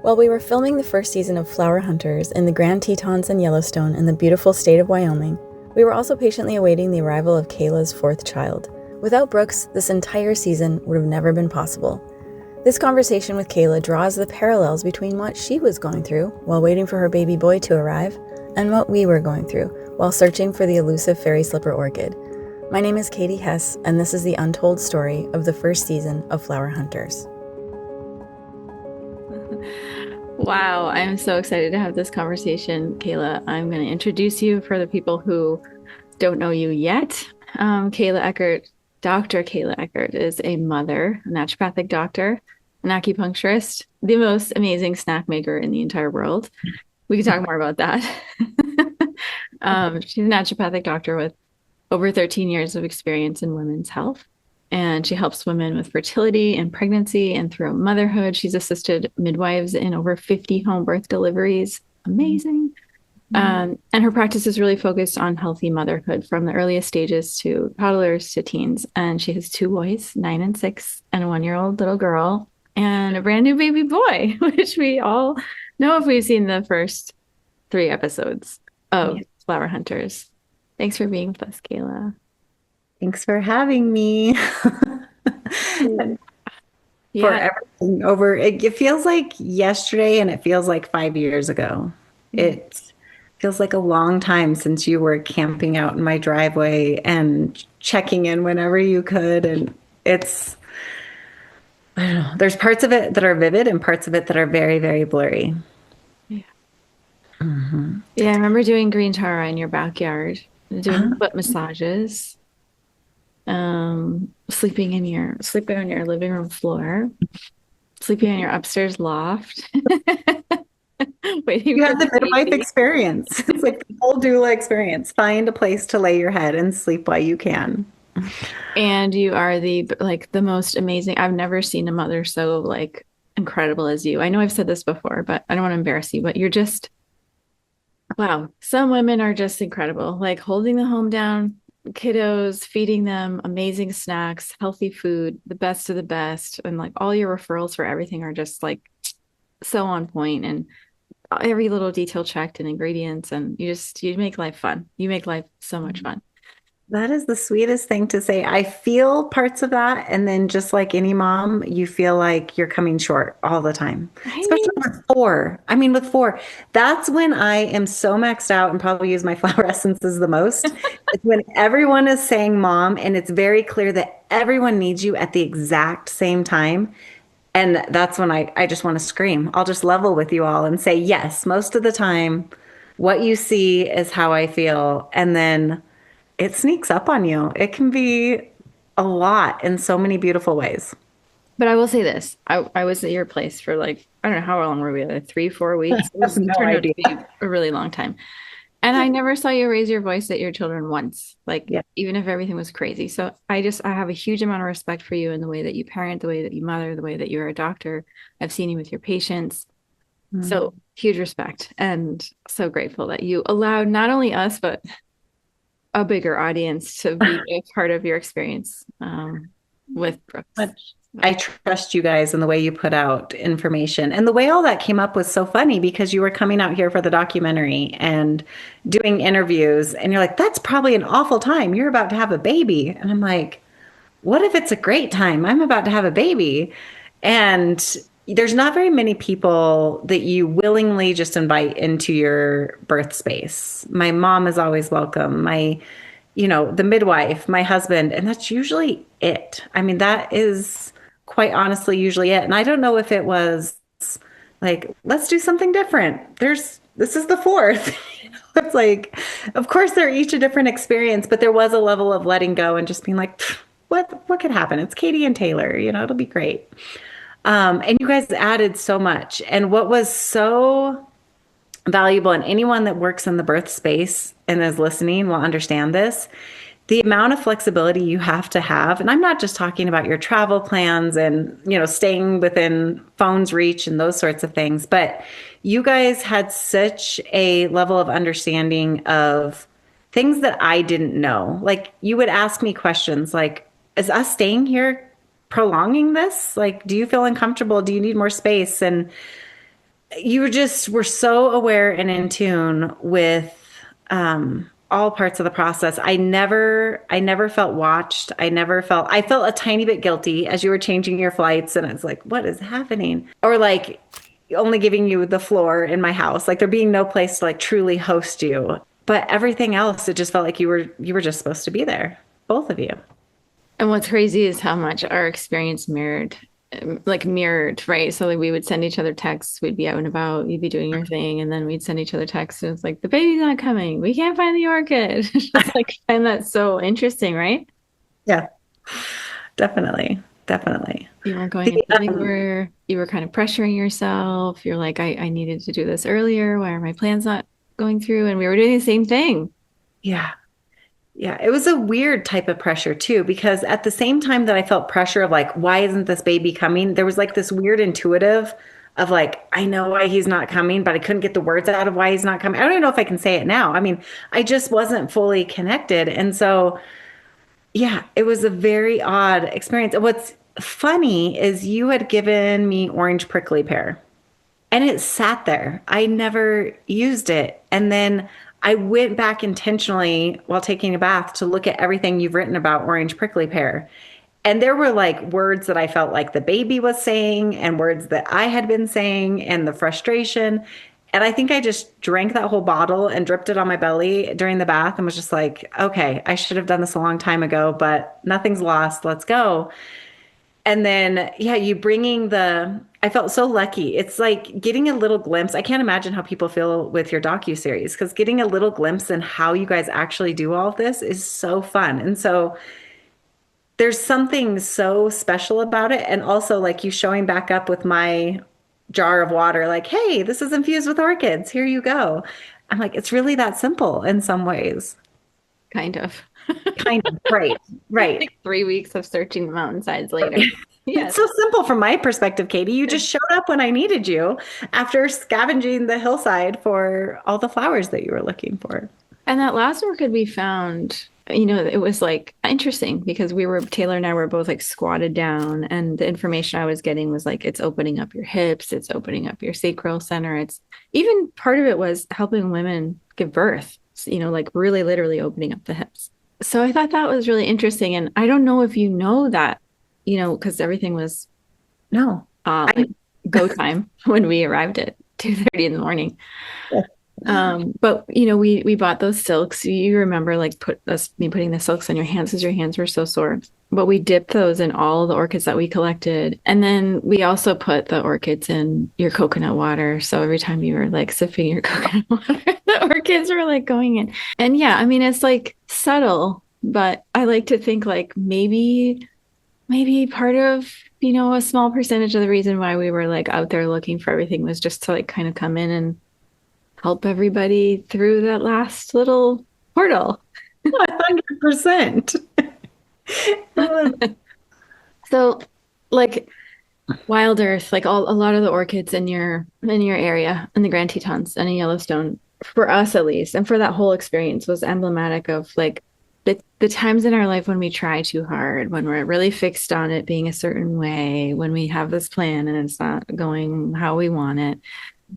While we were filming the first season of Flower Hunters in the Grand Tetons and Yellowstone in the beautiful state of Wyoming, we were also patiently awaiting the arrival of Kayla's fourth child. Without Brooks, this entire season would have never been possible. This conversation with Kayla draws the parallels between what she was going through while waiting for her baby boy to arrive and what we were going through while searching for the elusive Fairy Slipper Orchid. My name is Katie Hess, and this is the untold story of the first season of Flower Hunters. Wow, I'm so excited to have this conversation, Kayla. I'm going to introduce you for the people who don't know you yet. Kayla Eckart, Dr. Kayla Eckart is a mother, a naturopathic doctor, an acupuncturist, the most amazing snack maker in the entire world. We can talk more about that. She's a naturopathic doctor with over 13 years of experience in women's health. And she helps women with fertility and pregnancy and through motherhood. She's assisted midwives in over 50 home birth deliveries. Amazing. And her practice is really focused on healthy motherhood from the earliest stages to toddlers to teens. And she has two boys, 9 and 6, and a 1-year-old little girl, and a brand new baby boy, which we all know if we've seen the first 3 episodes of Flower Hunters. Thanks for being with us, Kayla. Thanks for having me. For everything over. It feels like yesterday and it feels like 5 years ago. It feels like a long time since you were camping out in my driveway and checking in whenever you could. And it's, I don't know, there's parts of it that are vivid and parts of it that are very, very blurry. Yeah. Mm-hmm. Yeah, I remember doing green tara in your backyard, doing foot massages. Sleeping on your living room floor, sleeping on your upstairs loft. You have the midwife experience. It's like the whole doula experience. Find a place to lay your head and sleep while you can. And you are the most amazing. I've never seen a mother so incredible as you. I know I've said this before, but I don't want to embarrass you, but you're just, wow. Some women are just incredible, like holding the home down, kiddos, feeding them amazing snacks, healthy food, the best of the best, and all your referrals for everything are just so on point, and every little detail checked and ingredients, and you make life fun. You make life so much fun. That is the sweetest thing to say. I feel parts of that, and then just like any mom, you feel like you're coming short all the time. Right? Especially with 4. I mean, with 4, that's when I am so maxed out and probably use my flower essences the most. It's when everyone is saying mom, and it's very clear that everyone needs you at the exact same time. And that's when I just want to scream. I'll just level with you all and say, yes, most of the time, what you see is how I feel. And then it sneaks up on you. It can be a lot in so many beautiful ways. But I will say this. I was at your place for I don't know, how long were we there? 3-4 weeks? I have no idea. Out to be a really long time. And I never saw you raise your voice at your children once, even if everything was crazy. So I have a huge amount of respect for you in the way that you parent, the way that you mother, the way that you're a doctor. I've seen you with your patients. So huge respect, and so grateful that you allowed not only us, but a bigger audience to be a part of your experience with Brooks. I trust you guys in the way you put out information, and the way all that came up was so funny because you were coming out here for the documentary and doing interviews, and you're like, that's probably an awful time. You're about to have a baby. And I'm like, what if it's a great time? I'm about to have a baby. And there's not very many people that you willingly just invite into your birth space. My mom is always welcome. The midwife, my husband, and that's usually it. I mean, that is quite honestly usually it. And I don't know if it was let's do something different. This is the 4th. It's of course they're each a different experience, but there was a level of letting go and just being like, what could happen? It's Katie and Taylor, it'll be great. And you guys added so much. And what was so valuable, and anyone that works in the birth space and is listening will understand this, the amount of flexibility you have to have. And I'm not just talking about your travel plans and, staying within phone's reach and those sorts of things, but you guys had such a level of understanding of things that I didn't know. You would ask me questions like, is us staying here prolonging this? Do you feel uncomfortable? Do you need more space? And you just were so aware and in tune with all parts of the process. I never felt watched. I felt a tiny bit guilty as you were changing your flights, and it's like, what is happening? Or like only giving you the floor in my house, like there being no place to like truly host you. But everything else, it just felt like you were just supposed to be there, both of you. And what's crazy is how much our experience mirrored, right? So like we would send each other texts, we'd be out and about, you'd be doing your thing, and then we'd send each other texts, and it's like, the baby's not coming. We can't find the orchid. Just like find that so interesting, right? Yeah, definitely. Definitely. You weren't going The, into labor, you were kind of pressuring yourself. You're like, I needed to do this earlier. Why are my plans not going through? And we were doing the same thing. yeah. Yeah, it was a weird type of pressure too, because at the same time that I felt pressure of like, why isn't this baby coming? There was like this weird intuitive of like, I know why he's not coming, but I couldn't get the words out of why he's not coming. I don't even know if I can say it now. I mean, I just wasn't fully connected. And so, yeah, it was a very odd experience. And what's funny is you had given me orange prickly pear. And it sat there. I never used it. And then I went back intentionally while taking a bath to look at everything you've written about orange prickly pear. And there were like words that I felt like the baby was saying and words that I had been saying and the frustration. And I think I just drank that whole bottle and dripped it on my belly during the bath and was just like, okay, I should have done this a long time ago, but nothing's lost. Let's go. And then, yeah, I felt so lucky. It's like getting a little glimpse. I can't imagine how people feel with your docuseries because getting a little glimpse in how you guys actually do all of this is so fun. And so there's something so special about it. And also like you showing back up with my jar of water, like, hey, this is infused with orchids. Here you go. I'm like, it's really that simple in some ways. Kind of. Kind of, right, right. Like 3 weeks of searching the mountainsides later. It's Yes. so simple from my perspective, Katie. You just showed up when I needed you after scavenging the hillside for all the flowers that you were looking for. And that last orchid we found, it was like interesting because Taylor and I were both like squatted down, and the information I was getting was like, it's opening up your hips, it's opening up your sacral center. It's even part of it was helping women give birth, like really literally opening up the hips. So I thought that was really interesting. And I don't know if you know that, because everything was No. like go time when we arrived at 2:30 in the morning. But we bought those silks. You remember like me putting the silks on your hands because your hands were so sore. But we dipped those in all the orchids that we collected. And then we also put the orchids in your coconut water. So every time you were like sipping your coconut water, the orchids were like going in. And yeah, I mean, it's like subtle, but I like to think like maybe part of, a small percentage of the reason why we were like out there looking for everything was just to like kind of come in and help everybody through that last little portal. 100%. So like Wild Earth, like a lot of the orchids in your area in the Grand Tetons and in Yellowstone, for us at least, and for that whole experience was emblematic of like the times in our life when we try too hard, when we're really fixed on it being a certain way, when we have this plan and it's not going how we want it.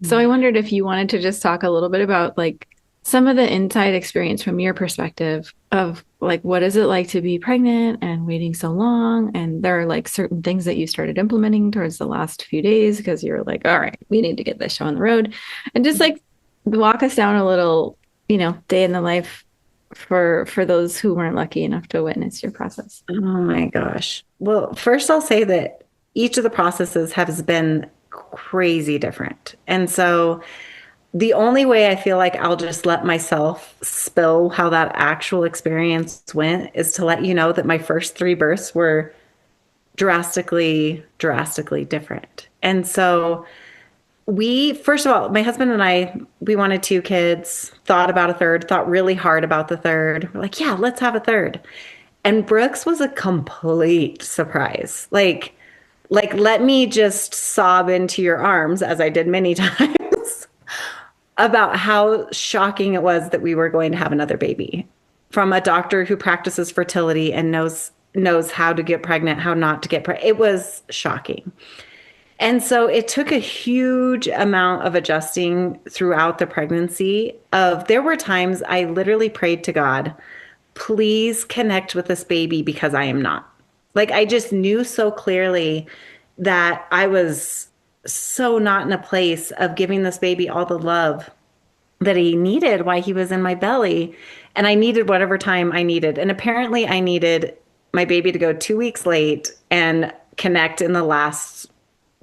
So I wondered if you wanted to just talk a little bit about like some of the inside experience from your perspective of like, what is it like to be pregnant and waiting so long? And there are like certain things that you started implementing towards the last few days because you're like, all right, we need to get this show on the road. And just like walk us down a little, day in the life for those who weren't lucky enough to witness your process. Oh my gosh. Well, first I'll say that each of the processes has been crazy different. And so the only way I feel like I'll just let myself spill how that actual experience went is to let you know that my first 3 births were drastically, drastically different. And so first of all, my husband and I, we wanted 2 kids, thought about a third, thought really hard about the third. We're like, yeah, let's have a third. And Brooks was a complete surprise. Like, let me just sob into your arms, as I did many times, about how shocking it was that we were going to have another baby from a doctor who practices fertility and knows how to get pregnant, how not to get pregnant. It was shocking. And so it took a huge amount of adjusting throughout the pregnancy. There were times I literally prayed to God, please connect with this baby because I am not. Like I just knew so clearly that I was so not in a place of giving this baby all the love that he needed while he was in my belly. And I needed whatever time I needed. And apparently I needed my baby to go 2 weeks late and connect in the last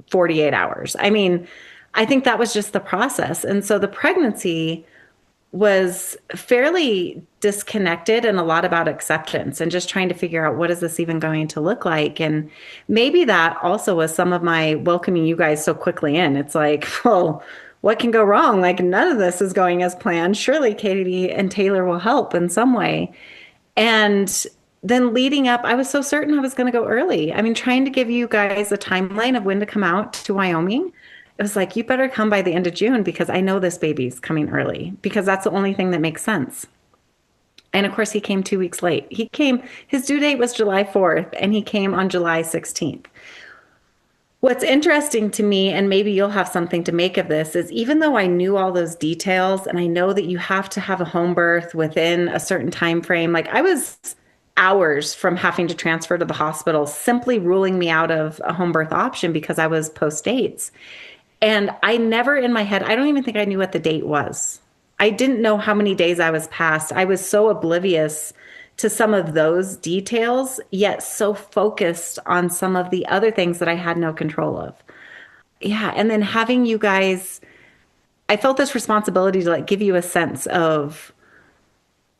48 hours. I mean, I think that was just the process. And so the pregnancy was fairly disconnected and a lot about acceptance and just trying to figure out what is this even going to look like. And maybe that also was some of my welcoming you guys so quickly in. It's like, well, what can go wrong? Like none of this is going as planned. Surely Katie and Taylor will help in some way. And then leading up, I was so certain I was going to go early. I mean, trying to give you guys a timeline of when to come out to Wyoming. It was like, you better come by the end of June because I know this baby's coming early because that's the only thing that makes sense. And of course, he came 2 weeks late. His due date was July 4th, and he came on July 16th. What's interesting to me, and maybe you'll have something to make of this, is even though I knew all those details, and I know that you have to have a home birth within a certain time frame, like I was hours from having to transfer to the hospital, simply ruling me out of a home birth option because I was post dates. And I never in my head, I don't even think I knew what the date was. I didn't know how many days I was past. I was so oblivious to some of those details, yet so focused on some of the other things that I had no control of. Yeah. And then having you guys, I felt this responsibility to like give you a sense of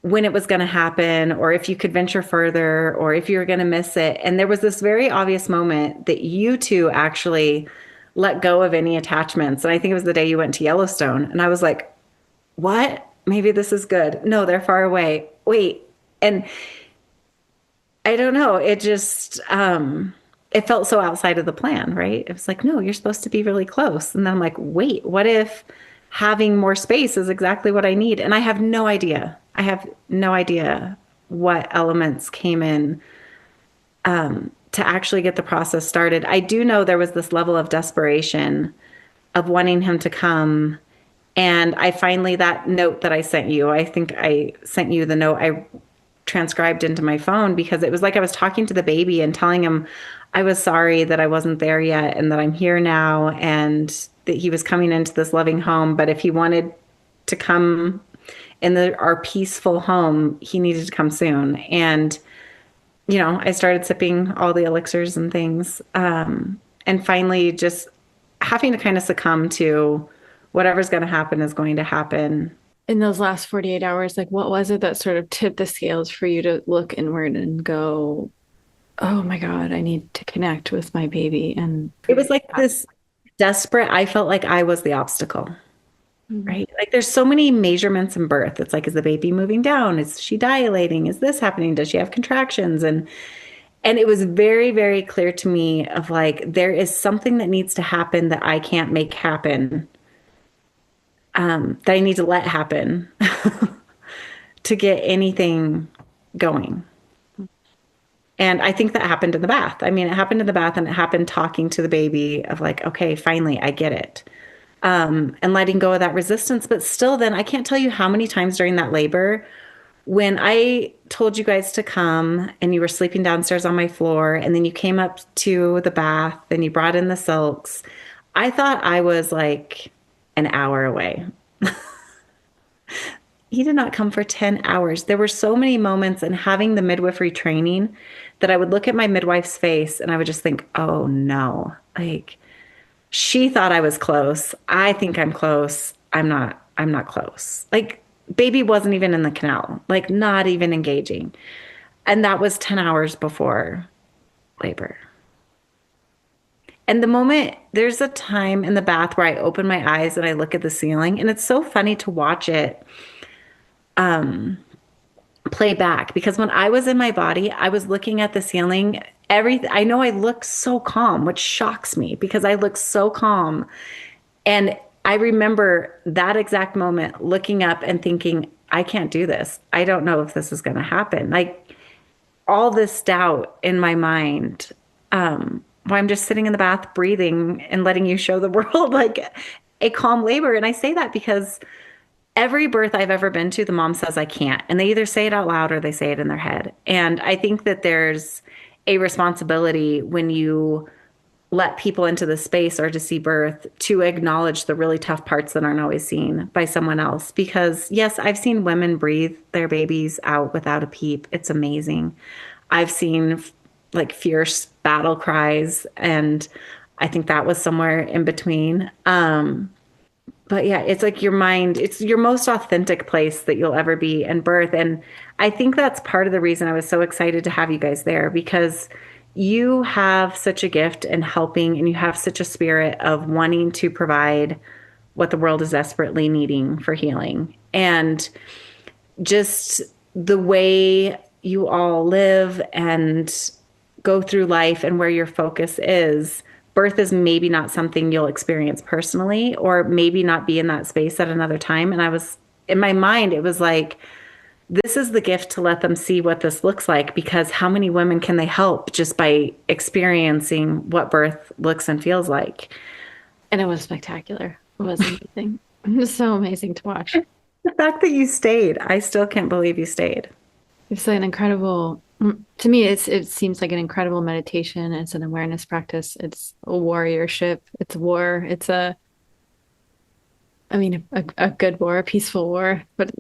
when it was going to happen, or if you could venture further, or if you were going to miss it. And there was this very obvious moment that you two actually let go of any attachments. And I think it was the day you went to Yellowstone. And I was like, what? Maybe this is good. No, they're far away. Wait. And I don't know. It just, it felt so outside of the plan, right? It was like, no, you're supposed to be really close. And then I'm like, wait, what if having more space is exactly what I need? And I have no idea. I have no idea what elements came in to actually get the process started. I do know there was this level of desperation of wanting him to come. And I finally, that note that I sent you, I think I sent you the note I transcribed into my phone because it was like I was talking to the baby and telling him I was sorry that I wasn't there yet and that I'm here now and that he was coming into this loving home. But if he wanted to come in our peaceful home, he needed to come soon. And you know, I started sipping all the elixirs and things. And finally just having to kind of succumb to whatever's going to happen is going to happen. In those last 48 hours, like what was it that sort of tipped the scales for you to look inward and go, oh my God, I need to connect with my baby? And it was like this desperate, I felt like I was the obstacle. Right? Like there's so many measurements in birth. It's like, is the baby moving down? Is she dilating? Is this happening? Does she have contractions? And it was very, very clear to me of like, there is something that needs to happen that I can't make happen, that I need to let happen to get anything going. And I think that happened in the bath. I mean, it happened in the bath and it happened talking to the baby of like, okay, finally, I get it. And letting go of that resistance. But still then I can't tell you how many times during that labor when I told you guys to come and you were sleeping downstairs on my floor and then you came up to the bath and you brought in the silks. I thought I was like an hour away. He did not come for 10 hours. There were so many moments in having the midwifery training that I would look at my midwife's face and I would just think, oh no, like she thought I was close. I think I'm close. I'm not close. Like baby wasn't even in the canal, like not even engaging. And that was 10 hours before labor. And the moment there's a time in the bath where I open my eyes and I look at the ceiling and it's so funny to watch it play back because when I was in my body, I was looking at the ceiling. I know I look so calm, which shocks me because I look so calm. And I remember that exact moment looking up and thinking, I can't do this. I don't know if this is going to happen. Like all this doubt in my mind, why I'm just sitting in the bath, breathing and letting you show the world like a calm labor. And I say that because every birth I've ever been to, the mom says I can't. And they either say it out loud or they say it in their head. And I think that there's a responsibility when you let people into the space or to see birth to acknowledge the really tough parts that aren't always seen by someone else. Because yes, I've seen women breathe their babies out without a peep. It's amazing. I've seen like fierce battle cries, and I think that was somewhere in between. But yeah, it's like your mind, it's your most authentic place that you'll ever be in birth. And I think that's part of the reason I was so excited to have you guys there, because you have such a gift in helping, and you have such a spirit of wanting to provide what the world is desperately needing for healing. And just the way you all live and go through life and where your focus is, birth is maybe not something you'll experience personally, or maybe not be in that space at another time. And I was, in my mind, it was like, this is the gift to let them see what this looks like, because how many women can they help just by experiencing what birth looks and feels like? And it was spectacular. It was amazing. It was so amazing to watch. The fact that you stayed, I still can't believe you stayed. It's an incredible, to me, it seems like an incredible meditation. It's an awareness practice. It's a warriorship. It's war. It's a good war, a peaceful war, but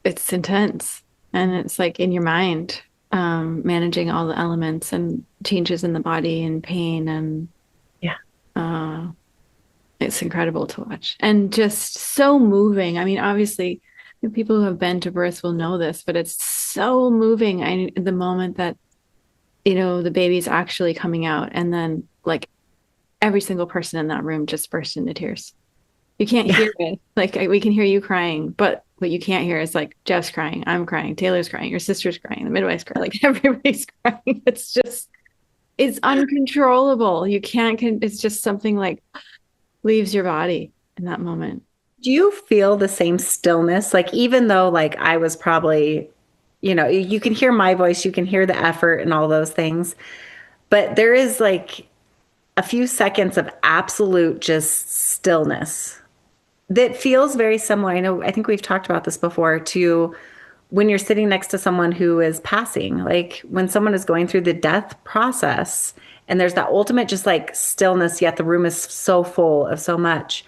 it's intense. And it's like in your mind, managing all the elements and changes in the body and pain. And Yeah. It's incredible to watch and just so moving. I mean, obviously, the people who have been to births will know this, but it's so moving. The moment that, the baby's actually coming out, and then like every single person in that room just burst into tears. You can't hear it. Like we can hear you crying, but what you can't hear is like Jeff's crying, I'm crying, Taylor's crying, your sister's crying, the midwife's crying, like everybody's crying. It's uncontrollable. You can't, it's just something like leaves your body in that moment. Do you feel the same stillness? Like, even though like I was probably, you can hear my voice, you can hear the effort and all those things, but there is like a few seconds of absolute just stillness that feels very similar. I think we've talked about this before, to when you're sitting next to someone who is passing, like when someone is going through the death process and there's that ultimate just like stillness, yet the room is so full of so much.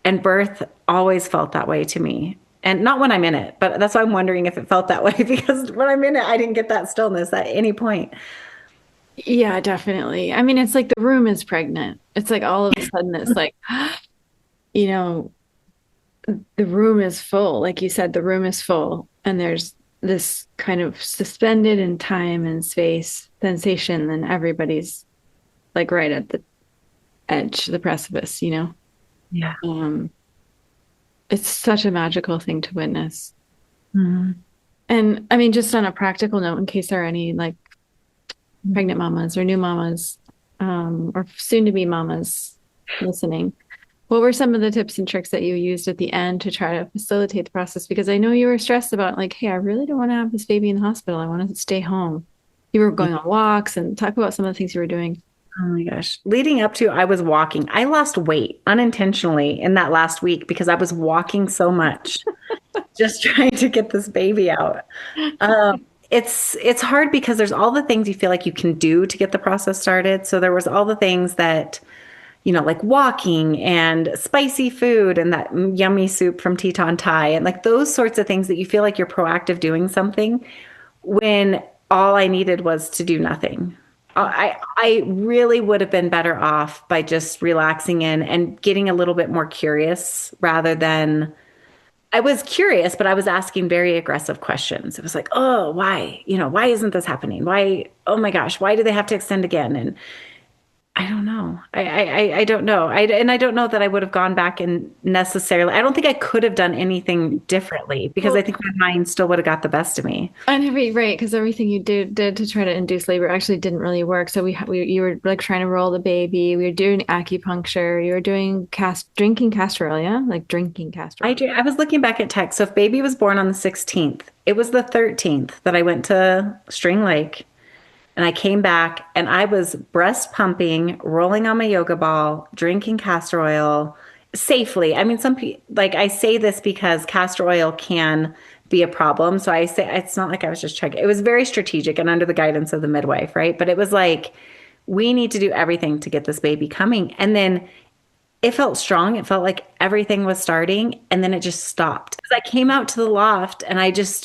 And birth always felt that way to me. And not when I'm in it, but that's why I'm wondering if it felt that way, because when I'm in it, I didn't get that stillness at any point. Yeah, definitely. I mean, it's like the room is pregnant. It's like all of a sudden it's like, the room is full. Like you said, the room is full. And there's this kind of suspended in time and space sensation. And everybody's like right at the edge, the precipice, Yeah. It's such a magical thing to witness. Mm-hmm. And I mean, just on a practical note, in case there are any like pregnant mamas or new mamas, or soon to be mamas listening, what were some of the tips and tricks that you used at the end to try to facilitate the process? Because I know you were stressed about like, hey, I really don't want to have this baby in the hospital. I want to stay home. You were going on walks, and talk about some of the things you were doing. Oh my gosh. Leading up to, I was walking. I lost weight unintentionally in that last week because I was walking so much, just trying to get this baby out. It's hard because there's all the things you feel like you can do to get the process started. So there was all the things that, like walking and spicy food and that yummy soup from Teton Thai and like those sorts of things that you feel like you're proactive doing something when all I needed was to do nothing. I really would have been better off by just relaxing in and getting a little bit more curious rather than, I was curious, but I was asking very aggressive questions. It was like, oh, why? Why isn't this happening? Why? Oh my gosh, why do they have to extend again? And I don't know. I don't know. And I don't know that I would have gone back and necessarily, I don't think I could have done anything differently because I think my mind still would have got the best of me. And right, because everything you did to try to induce labor actually didn't really work. So you were like trying to roll the baby. We were doing acupuncture. You were doing drinking castor oil, yeah? Like drinking castor oil. I was looking back at text. So if baby was born on the 16th, it was the 13th that I went to String Lake And I came back and I was breast pumping, rolling on my yoga ball, drinking castor oil safely. I mean, some people, like I say this because castor oil can be a problem. So I say it's not like I was just checking. It was very strategic and under the guidance of the midwife, right? But it was like, we need to do everything to get this baby coming. And then it felt strong. It felt like everything was starting and then it just stopped. As I came out to the loft and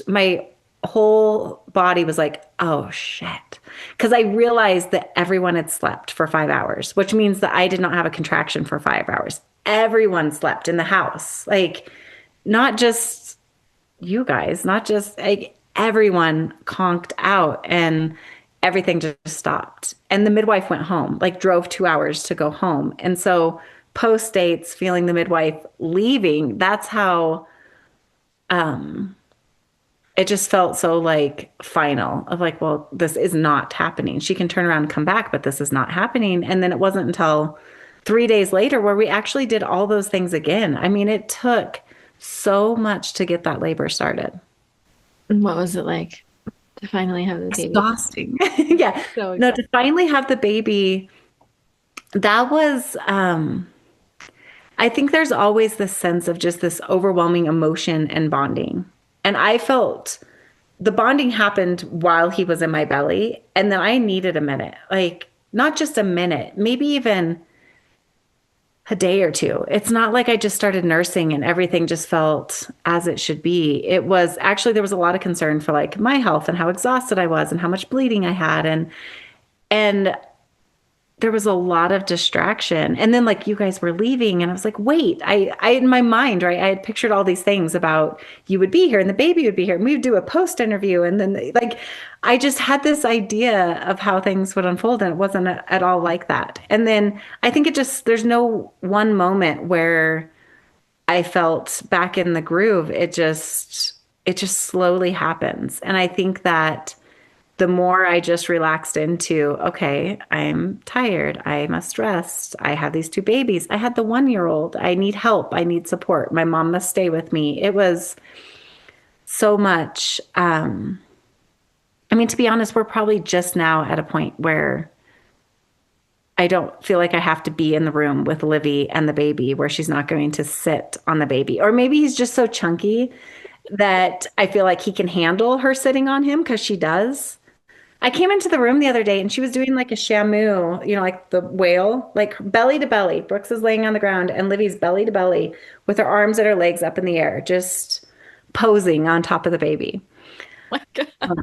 my whole body was like, oh shit. Because I realized that everyone had slept for 5 hours, which means that I did not have a contraction for 5 hours. Everyone slept in the house. Like, not just you guys, not just like everyone conked out and everything just stopped. And the midwife went home, like drove 2 hours to go home. And so post dates, feeling the midwife leaving, that's how it just felt so like final of like, well, this is not happening. She can turn around and come back, but this is not happening. And then it wasn't until 3 days later where we actually did all those things again. I mean, it took so much to get that labor started. And what was it like to finally have the baby? Exhausting. Yeah. So no, to finally have the baby, that was, I think there's always this sense of just this overwhelming emotion and bonding. And I felt the bonding happened while he was in my belly. And then I needed a minute, like not just a minute, maybe even a day or two. It's not like I just started nursing and everything just felt as it should be. It was actually, there was a lot of concern for like my health and how exhausted I was and how much bleeding I had. And there was a lot of distraction. And then like you guys were leaving and I was like, wait, I in my mind, right, I had pictured all these things about you would be here and the baby would be here and we would do a post interview. And then like, I just had this idea of how things would unfold and it wasn't at all like that. And then I think there's no one moment where I felt back in the groove. It just slowly happens. And I think that the more I just relaxed into, okay, I'm tired. I must rest. I have these two babies. I had the 1-year-old. I need help. I need support. My mom must stay with me. It was so much. I mean, to be honest, we're probably just now at a point where I don't feel like I have to be in the room with Livy and the baby where she's not going to sit on the baby. Or maybe he's just so chunky that I feel like he can handle her sitting on him because she does. I came into the room the other day and she was doing like a shamu, like the whale, like belly to belly. Brooks is laying on the ground and Livy's belly to belly with her arms and her legs up in the air, just posing on top of the baby. Oh my God.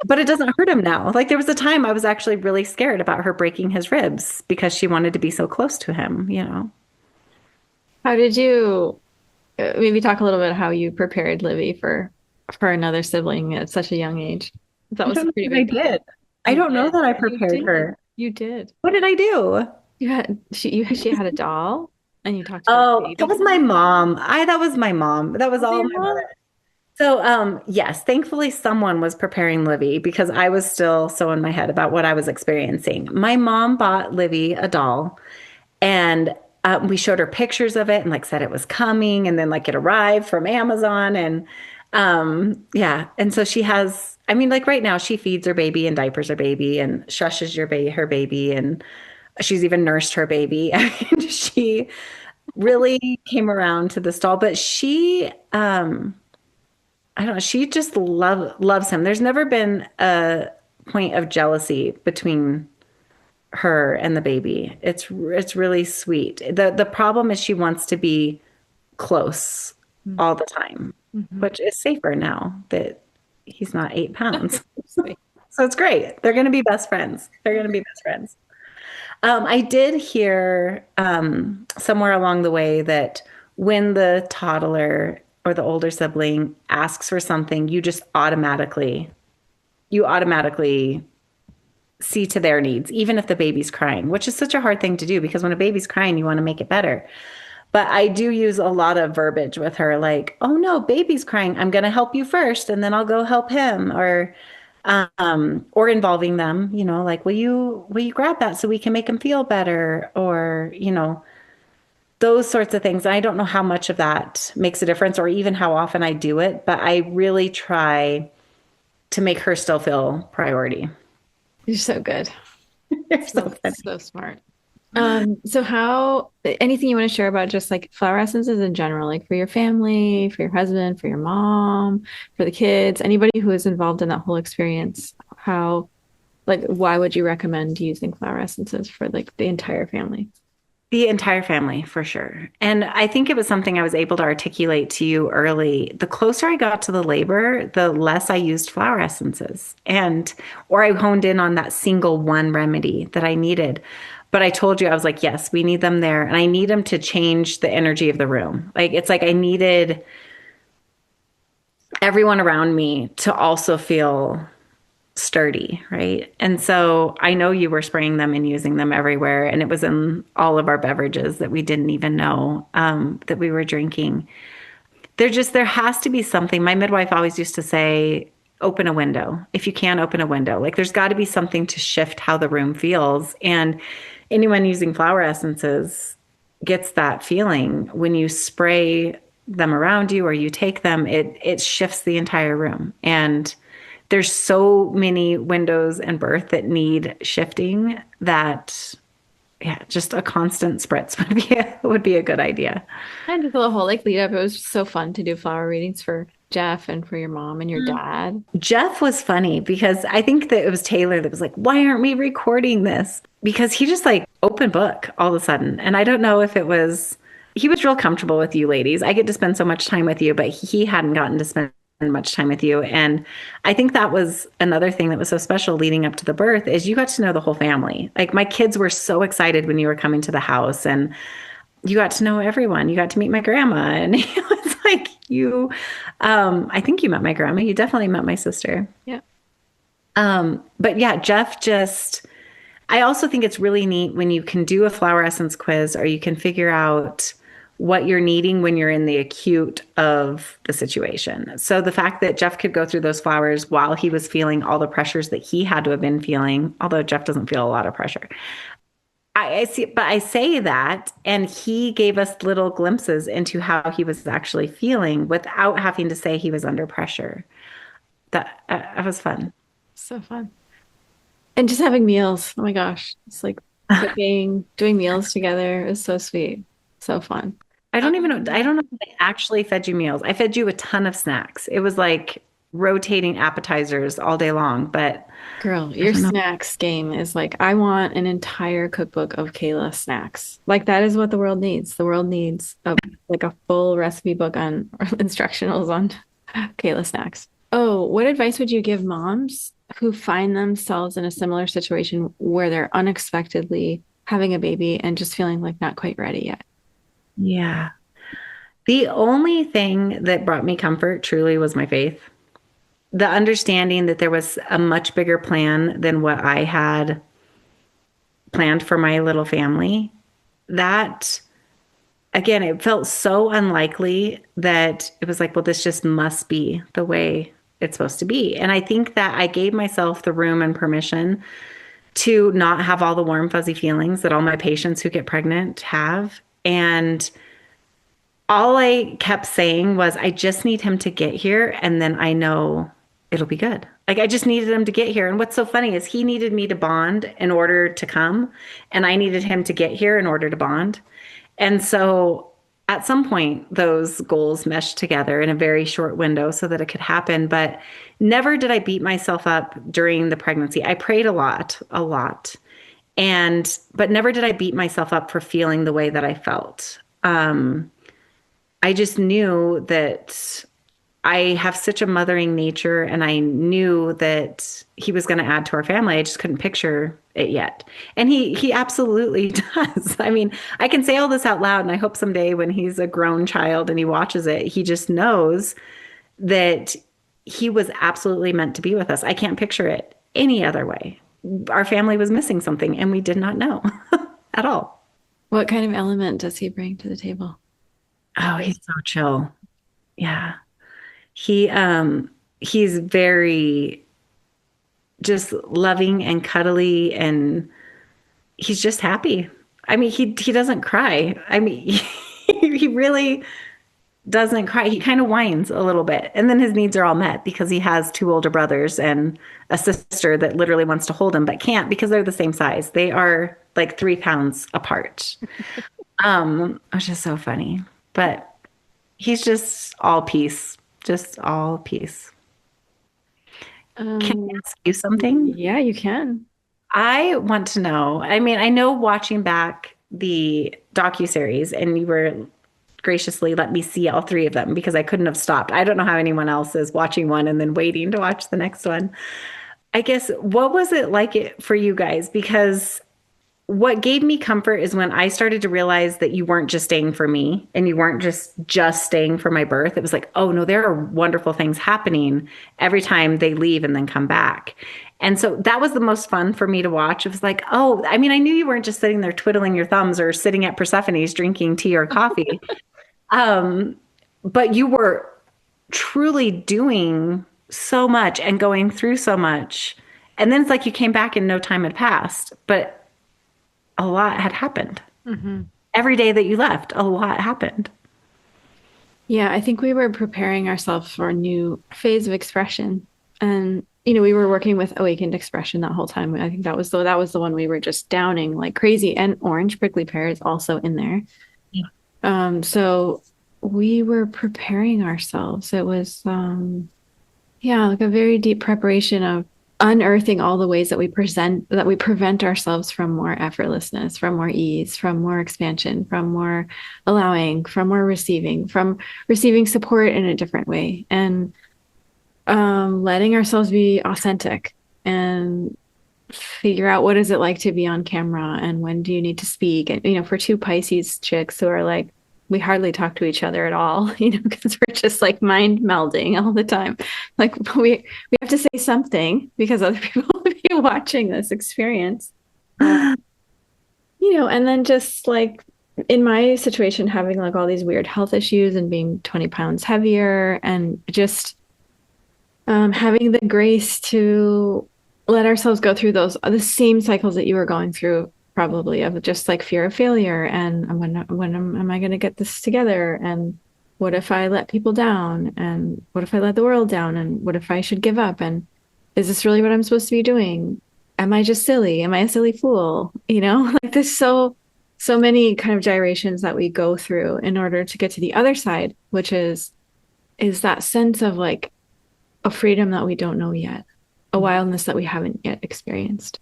But it doesn't hurt him now. Like there was a time I was actually really scared about her breaking his ribs because she wanted to be so close to him. How did you maybe talk a little bit how you prepared Livy for another sibling at such a young age? That was pretty big. I did. I don't know that I prepared her. You did. What did I do? She had a doll and you talked about that was my mom. That was my mom. That was all my mother. So, yes, thankfully someone was preparing Livy because I was still so in my head about what I was experiencing. My mom bought Livy a doll and we showed her pictures of it and like said it was coming and then like it arrived from Amazon and yeah. And so she has, I mean, like right now she feeds her baby and diapers her baby and shushes her baby. And she's even nursed her baby. I mean, she really came around to this doll, but she, I don't know, she just loves him. There's never been a point of jealousy between her and the baby. It's really sweet. The problem is she wants to be close all the time, which is safer now that he's not 8 pounds. So it's great. They're going to be best friends. I did hear somewhere along the way that when the toddler or the older sibling asks for something, you automatically see to their needs, even if the baby's crying, which is such a hard thing to do because when a baby's crying, you want to make it better. But I do use a lot of verbiage with her, like, oh no, baby's crying. I'm going to help you first and then I'll go help him or involving them, like, will you grab that so we can make him feel better? Or, those sorts of things. I don't know how much of that makes a difference or even how often I do it, but I really try to make her still feel priority. You're so good. You're so So, funny. so smart. So how, anything you want to share about just like flower essences in general, like for your family, for your husband, for your mom, for the kids, anybody who is involved in that whole experience, how, like, why would you recommend using flower essences for like the entire family? The entire family, for sure. And I think it was something I was able to articulate to you early. The closer I got to the labor, the less I used flower essences. Or I honed in on that single one remedy that I needed. But I told you, I was like, yes, we need them there. And I need them to change the energy of the room. Like, it's like I needed everyone around me to also feel sturdy, right? And so I know you were spraying them and using them everywhere, and it was in all of our beverages that we didn't even know that we were drinking. There has to be something. My midwife always used to say, open a window. If you can, open a window. Like there's got to be something to shift how the room feels. And anyone using flower essences gets that feeling when you spray them around you or you take them, it shifts the entire room. And there's so many windows and birth that need shifting that yeah, just a constant spritz would be a good idea. And just the whole like lead up, it was just so fun to do flower readings for Jeff and for your mom and your dad. Jeff was funny because I think that it was Taylor that was like, why aren't we recording this? Because he just like open book all of a sudden. And I don't know if it was, he was real comfortable with you ladies. I get to spend so much time with you, but he hadn't gotten to spend much time with you. And I think that was another thing that was so special leading up to the birth is you got to know the whole family. Like my kids were so excited when you were coming to the house and you got to know everyone. You got to meet my grandma. And it was like I think you met my grandma. You definitely met my sister. Yeah. But yeah, Jeff just, I also think it's really neat when you can do a flower essence quiz or you can figure out what you're needing when you're in the acute of the situation. So the fact that Jeff could go through those flowers while he was feeling all the pressures that he had to have been feeling, although Jeff doesn't feel a lot of pressure. I see, but I say that, and he gave us little glimpses into how he was actually feeling without having to say he was under pressure. That was fun. So fun. And just having meals. Oh my gosh. It's like cooking, doing meals together is so sweet. So fun. I don't even know. I don't know if I actually fed you meals. I fed you a ton of snacks. It was like rotating appetizers all day long, but Girl, I your don't know. snacks game is like, I want an entire cookbook of Kayla snacks. Like that is what the world needs. The world needs a full recipe book on instructionals on Kayla snacks. Oh, what advice would you give moms who find themselves in a similar situation where they're unexpectedly having a baby and just feeling like not quite ready yet? Yeah. The only thing that brought me comfort truly was my faith. The understanding that there was a much bigger plan than what I had planned for my little family. That, again, it felt so unlikely that it was like, well, this just must be the way it's supposed to be. And I think that I gave myself the room and permission to not have all the warm, fuzzy feelings that all my patients who get pregnant have. And all I kept saying was, I just need him to get here. And then I know it'll be good. Like I just needed him to get here. And what's so funny is he needed me to bond in order to come. And I needed him to get here in order to bond. And so at some point, those goals meshed together in a very short window so that it could happen. But never did I beat myself up during the pregnancy. I prayed a lot, a lot. But never did I beat myself up for feeling the way that I felt. I just knew that I have such a mothering nature and I knew that he was going to add to our family. I just couldn't picture it yet. And he absolutely does. I mean, I can say all this out loud and I hope someday when he's a grown child and he watches it, he just knows that he was absolutely meant to be with us. I can't picture it any other way. Our family was missing something and we did not know at all. What kind of element does he bring to the table? Oh, he's so chill. Yeah. He's very just loving and cuddly and he's just happy. I mean, he doesn't cry. I mean, he really doesn't cry. He kind of whines a little bit. And then his needs are all met because he has two older brothers and a sister that literally wants to hold him but can't because they're the same size. They are like 3 pounds apart. Which is so funny. But he's just all peace. Just all peace. Can I ask you something? Yeah, you can. I want to know. I mean, I know watching back the docuseries, and you were graciously let me see all three of them because I couldn't have stopped. I don't know how anyone else is watching one and then waiting to watch the next one. I guess, what was it like for you guys? Because what gave me comfort is when I started to realize that you weren't just staying for me and you weren't just staying for my birth. It was like, oh no, there are wonderful things happening every time they leave and then come back. And so that was the most fun for me to watch. It was like, oh, I mean, I knew you weren't just sitting there twiddling your thumbs or sitting at Persephone's drinking tea or coffee. But you were truly doing so much and going through so much. And then it's like you came back and no time had passed. But a lot had happened. Mm-hmm. Every day that you left, a lot happened. Yeah, I think we were preparing ourselves for a new phase of expression. And, we were working with awakened expression that whole time. I think that was the one we were just downing like crazy. And orange prickly pear is also in there. Yeah. So we were preparing ourselves. It was, like a very deep preparation of unearthing all the ways that we prevent ourselves from more effortlessness, from more ease, from more expansion, from more allowing, from more receiving, from receiving support in a different way, and letting ourselves be authentic and figure out what is it like to be on camera and when do you need to speak. And, for two Pisces chicks who are like, we hardly talk to each other at all, because we're just like mind melding all the time. Like we have to say something because other people will be watching this experience. And then just like in my situation, having like all these weird health issues and being 20 pounds heavier and just having the grace to let ourselves go through the same cycles that you were going through, probably, of just like fear of failure and when am I going to get this together, and what if I let people down, and what if I let the world down, and what if I should give up, and is this really what I'm supposed to be doing? Am I just silly? Am I a silly fool? Like there's so many kind of gyrations that we go through in order to get to the other side, which is that sense of like a freedom that we don't know yet, a wildness that we haven't yet experienced,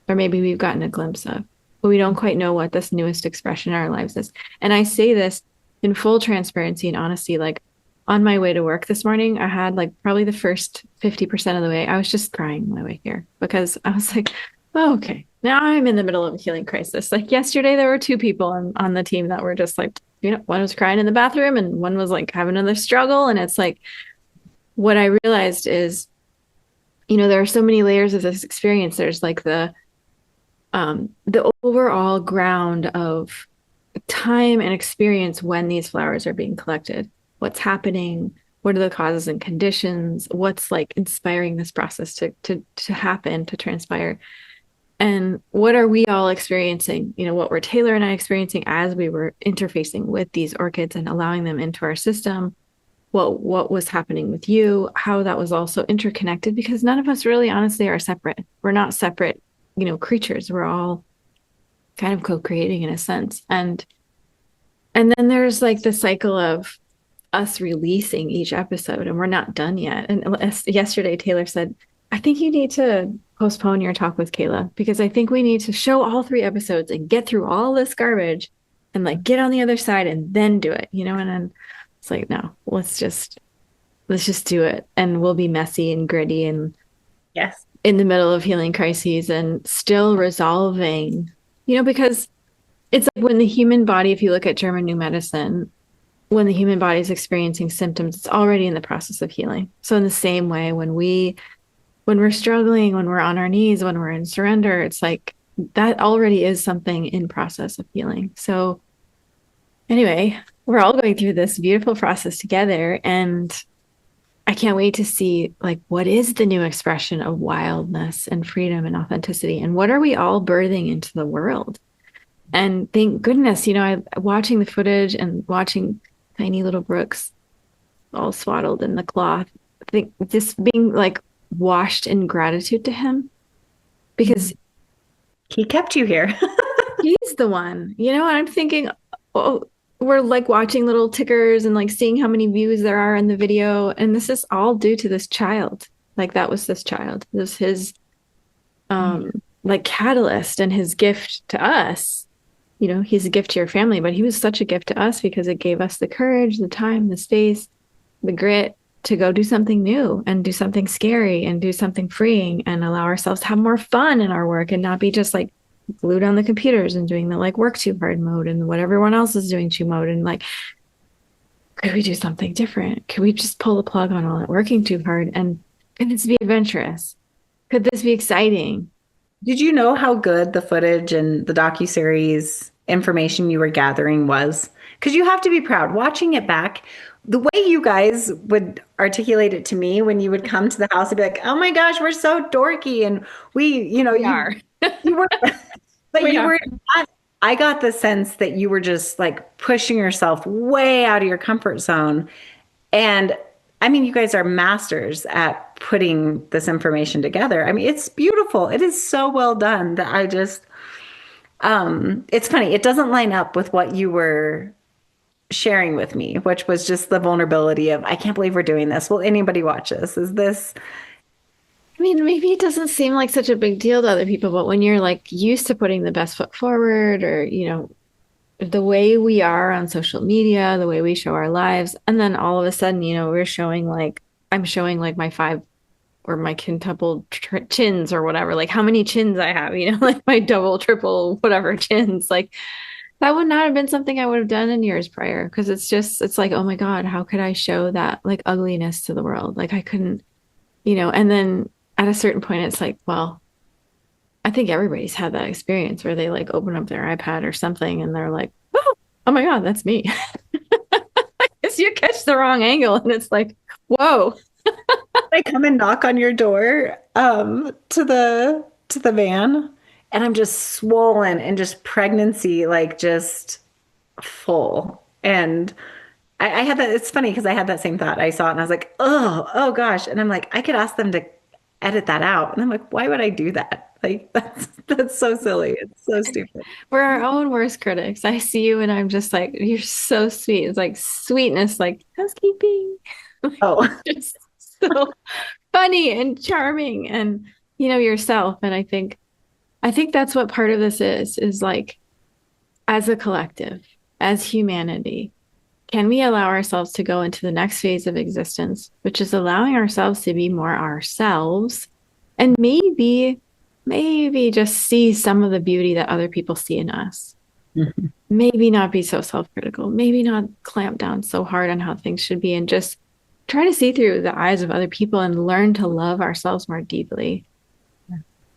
or maybe we've gotten a glimpse of, but we don't quite know what this newest expression in our lives is. And I say this in full transparency and honesty, like on my way to work this morning, I had like probably the first 50% of the way, I was just crying my way here because I was like, oh, okay, now I'm in the middle of a healing crisis. Like yesterday, there were two people on the team that were just like, one was crying in the bathroom and one was like having another struggle. And it's like, what I realized is, there are so many layers of this experience. There's like the overall ground of time and experience when these flowers are being collected. What's happening? What are the causes and conditions? What's like inspiring this process to happen, to transpire? And what are we all experiencing? What were Taylor and I experiencing as we were interfacing with these orchids and allowing them into our system? What was happening with you, how that was also interconnected, because none of us really honestly are separate. We're not separate, creatures. We're all kind of co-creating in a sense. And then there's like the cycle of us releasing each episode, and we're not done yet. And yesterday, Taylor said, I think you need to postpone your talk with Kayla because I think we need to show all 3 episodes and get through all this garbage and like get on the other side and then do it, and then it's like, no, let's just do it. And we'll be messy and gritty and yes, in the middle of healing crises and still resolving, because it's like when the human body, if you look at German new medicine, when the human body is experiencing symptoms, it's already in the process of healing. So in the same way, when we're struggling, when we're on our knees, when we're in surrender, it's like that already is something in process of healing. So anyway, we're all going through this beautiful process together, and I can't wait to see like what is the new expression of wildness and freedom and authenticity, and what are we all birthing into the world? And thank goodness, I watching the footage and watching tiny little brooks all swaddled in the cloth. I think just being like washed in gratitude to him because He kept you here. he's the one, you know, and I'm thinking, oh, we're like watching little tickers and like seeing how many views there are in the video. And this is all due to this child. Like that was this child. It was his like catalyst and his gift to us. You know, he's a gift to your family, but he was such a gift to us because it gave us the courage, the time, the space, the grit to go do something new and do something scary and do something freeing and allow ourselves to have more fun in our work and not be just like glued on the computers and doing the like work too hard mode and what everyone else is doing too mode. And like, could we do something different? Could we just pull the plug on all that working too hard? And could this be adventurous? Could this be exciting? Did you know how good the footage and the docuseries information you were gathering was? Because you have to be proud. Watching it back, the way you guys would articulate it to me when you would come to the house and be like, oh my gosh, we're so dorky. And We are. you were, but We you are. were not, I got the sense that you were just like pushing yourself way out of your comfort zone. And I mean, you guys are masters at putting this information together. I mean, it's beautiful. It is so well done that I just, it's funny. It doesn't line up with what you were sharing with me, which was just the vulnerability of, I can't believe we're doing this. Will anybody watch this? Is this? I mean, maybe it doesn't seem like such a big deal to other people, but when you're like used to putting the best foot forward or, you know, the way we are on social media, the way we show our lives, and then all of a sudden, you know, I'm showing like my 5 or my quintuple chins or whatever, like how many chins I have, you know, like my double, triple, whatever chins. Like that would not have been something I would have done in years prior because it's like, oh my God, how could I show that like ugliness to the world? Like I couldn't, you know, and then at a certain point, it's like, well, I think everybody's had that experience where they like open up their iPad or something and they're like, oh my God, that's me. Because you catch the wrong angle and it's like, whoa. I come and knock on your door to the van and I'm just swollen and just pregnancy like just full. And I had that, it's funny because I had that same thought. I saw it and I was like, oh gosh. And I'm like, I could ask them to edit that out. And I'm like, why would I do that? Like that's so silly. It's so stupid. We're our own worst critics. I see you and I'm just like, you're so sweet. It's like sweetness, like housekeeping. Oh, Just so funny and charming and you know yourself. And I think that's what part of this is like as a collective, as humanity, can we allow ourselves to go into the next phase of existence, which is allowing ourselves to be more ourselves and maybe just see some of the beauty that other people see in us. mm-hmm. Maybe not be so self-critical, maybe not clamp down so hard on how things should be and just try to see through the eyes of other people and learn to love ourselves more deeply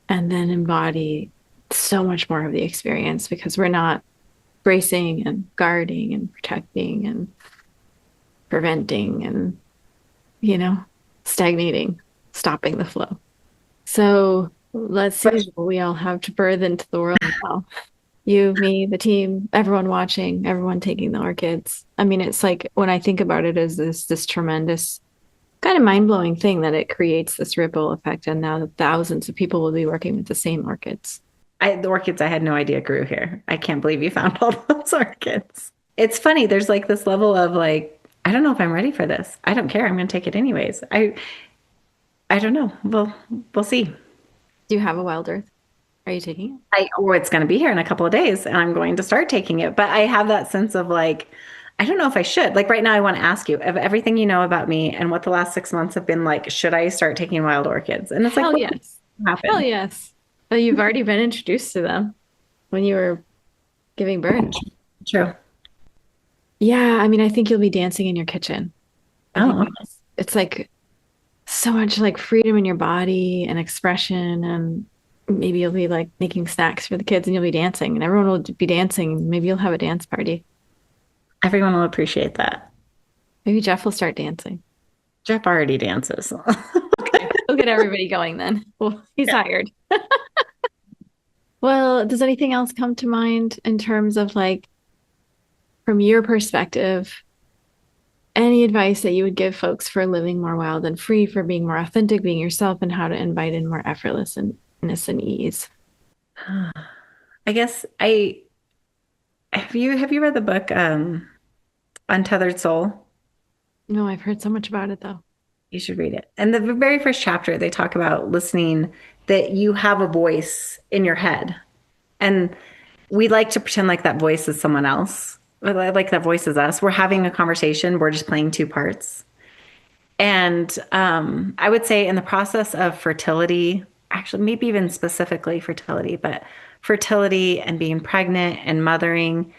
and then embody so much more of the experience because we're not bracing and guarding and protecting and preventing and, you know, stagnating, stopping the flow. So let's see what we all have to birth into the world now. You, me, the team, everyone watching, everyone taking the orchids. I mean, it's like when I think about it as this tremendous kind of mind-blowing thing that it creates this ripple effect. And now thousands of people will be working with the same orchids. The orchids I had no idea grew here. I can't believe you found all those orchids. It's funny. There's like this level of like, I don't know if I'm ready for this. I don't care. I'm going to take it anyways. I don't know. We'll see. Do you have a wild earth? Are you taking it? It's going to be here in a couple of days and I'm going to start taking it. But I have that sense of like, I don't know if I should. Like right now, I want to ask you of everything you know about me and what the last 6 months have been like, should I start taking wild orchids? And it's Hell like, yes. Happen? Hell yes. Well, you've already been introduced to them when you were giving birth. True. Yeah, I mean, I think you'll be dancing in your kitchen. Oh, it's like so much like freedom in your body and expression, and maybe you'll be like making snacks for the kids, and you'll be dancing, and everyone will be dancing. Maybe you'll have a dance party. everyone will appreciate that. Maybe Jeff will start dancing. Jeff already dances. Okay, we'll get everybody going then. Well, he's hired. Well, does anything else come to mind in terms of like, from your perspective, any advice that you would give folks for living more wild and free, for being more authentic, being yourself, and how to invite in more effortlessness and ease? I guess I have you read the book Untethered Soul? No, I've heard so much about it though. You should read it. And the very first chapter, they talk about listening, that you have a voice in your head. And we like to pretend like that voice is someone else, like that voice is us. We're having a conversation. We're just playing two parts. And I would say in the process of fertility, actually, maybe even specifically fertility, but fertility and being pregnant and mothering,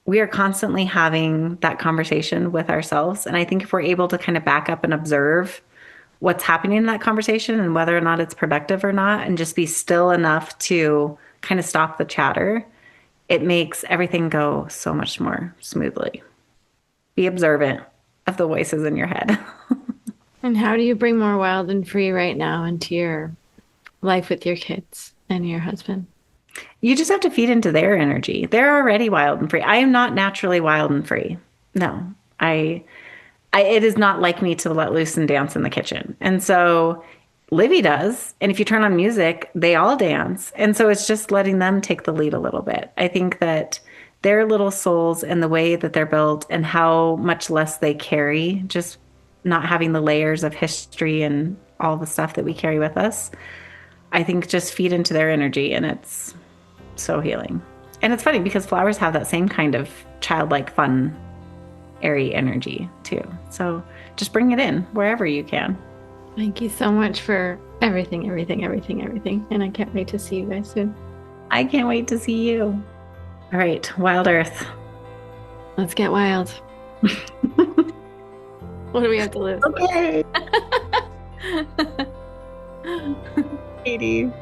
we are constantly having that conversation with ourselves. And I think if we're able to kind of back up and observe what's happening in that conversation and whether or not it's productive or not, and just be still enough to kind of stop the chatter, it makes everything go so much more smoothly. Be observant of the voices in your head. And how do you bring more wild and free right now into your life with your kids and your husband? You just have to feed into their energy. They're already wild and free. I am not naturally wild and free. No, it is not like me to let loose and dance in the kitchen. And so Livy does. And if you turn on music, they all dance. And so it's just letting them take the lead a little bit. I think that their little souls and the way that they're built and how much less they carry, just not having the layers of history and all the stuff that we carry with us, I think just feed into their energy, and it's so healing. And it's funny because flowers have that same kind of childlike, fun, airy energy too. So just bring it in wherever you can. Thank you so much for everything. And I can't wait to see you guys soon. I can't wait to see you. All right, Wild Earth. Let's get wild. What do we have to lose? Okay. Katie.